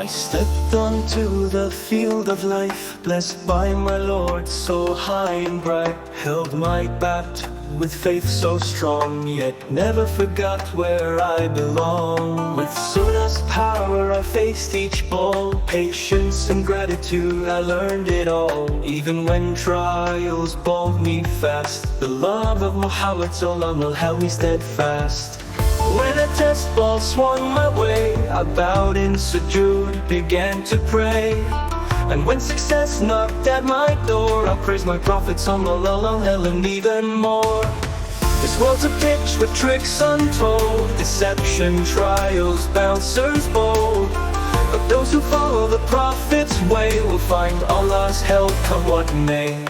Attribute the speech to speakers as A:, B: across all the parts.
A: stepped onto the field of life, blessed by my Lord, so high and bright. Held my bat with faith so strong, yet never forgot where I belong. With Sunnah's power I faced each ball, patience and gratitude I learned it all. Even when trials bowled me fast, the love of Muhammad Sallallahu held me steadfast. When a test ball swung my way, I bowed in sujood, began to pray. And when success knocked at my door, I praised my Prophet Sallallahu and even more. This world's a pitch with tricks untold, deception, trials, bouncers bold. But those who follow the Prophet's way will find Allah's help come what may.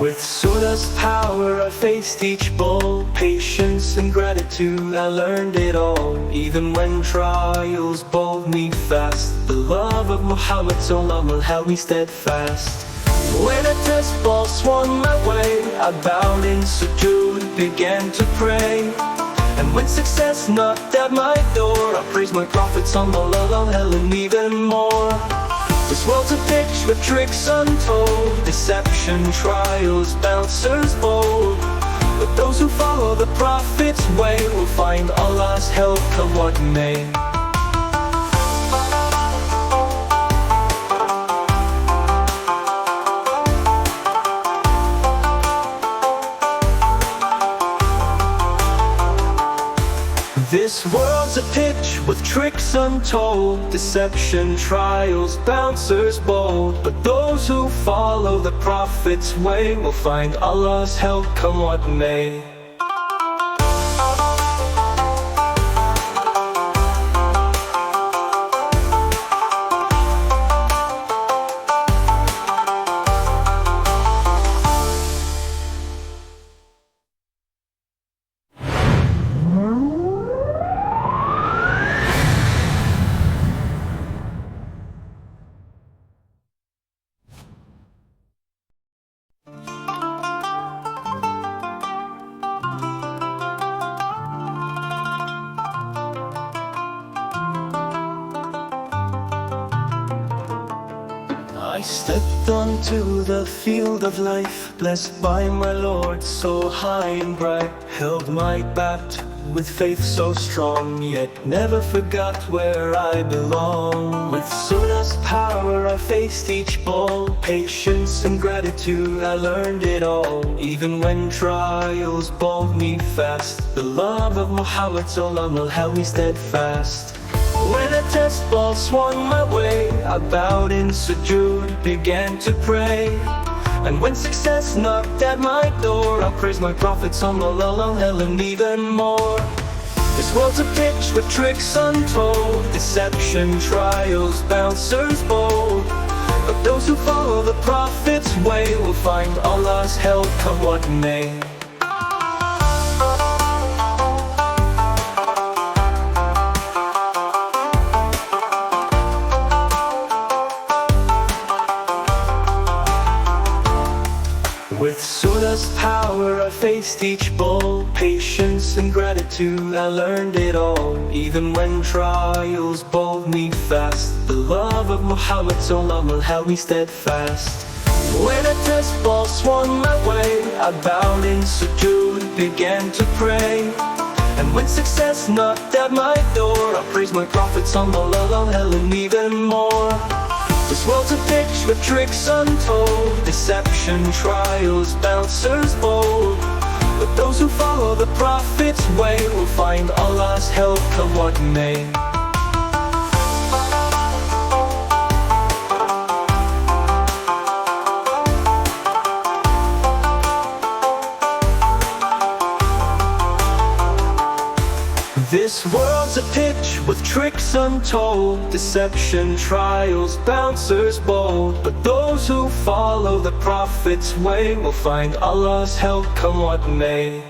A: With Sunnah's power I faced each ball, patience and gratitude I learned it all. Even when trials bowled me fast, the love of Muhammad Sallallahu held me steadfast. When a test ball swung my way, I bowed in sujood, began to pray. And when success knocked at my door, I praised my Prophet Sallallahu and even more. This world's a pitch with tricks untold, deception, trials, bouncers bold. But those who follow the Prophet's way will find Allah's help come what may. This world's a pitch with tricks untold, deception, trials, bouncers bold. But those who follow the Prophet's way will find Allah's help come what may. I stepped onto the field of life, blessed by my Lord, so high and bright. Held my bat with faith so strong, yet never forgot where I belong. With Sunnah's power I faced each ball, patience and gratitude I learned it all. Even when trials bowled me fast, the love of Muhammad Sallallahu held me steadfast. When a test ball swung my way, I bowed in sujood, began to pray. And when success knocked at my door, I praised my Prophet Sallallahu and even more. This world's a pitch with tricks untold, deception, trials, bouncers bold. But those who follow the Prophet's way will find Allah's help come what may. With Sunnah's power I faced each ball, patience and gratitude I learned it all. Even when trials bowled me fast, the love of Muhammad Sallallahu held me steadfast. When a test ball swung my way, I bowed in sujood, began to pray. And when success knocked at my door, I praised my Prophet Sallallahu and even more. This world's a pitch with tricks untold, deception, trials, bouncers bold. But those who follow the Prophet's way will find Allah's help come what may. This world's a pitch with tricks untold, deception, trials, bouncers bold. But those who follow the Prophet's way will find Allah's help come what may.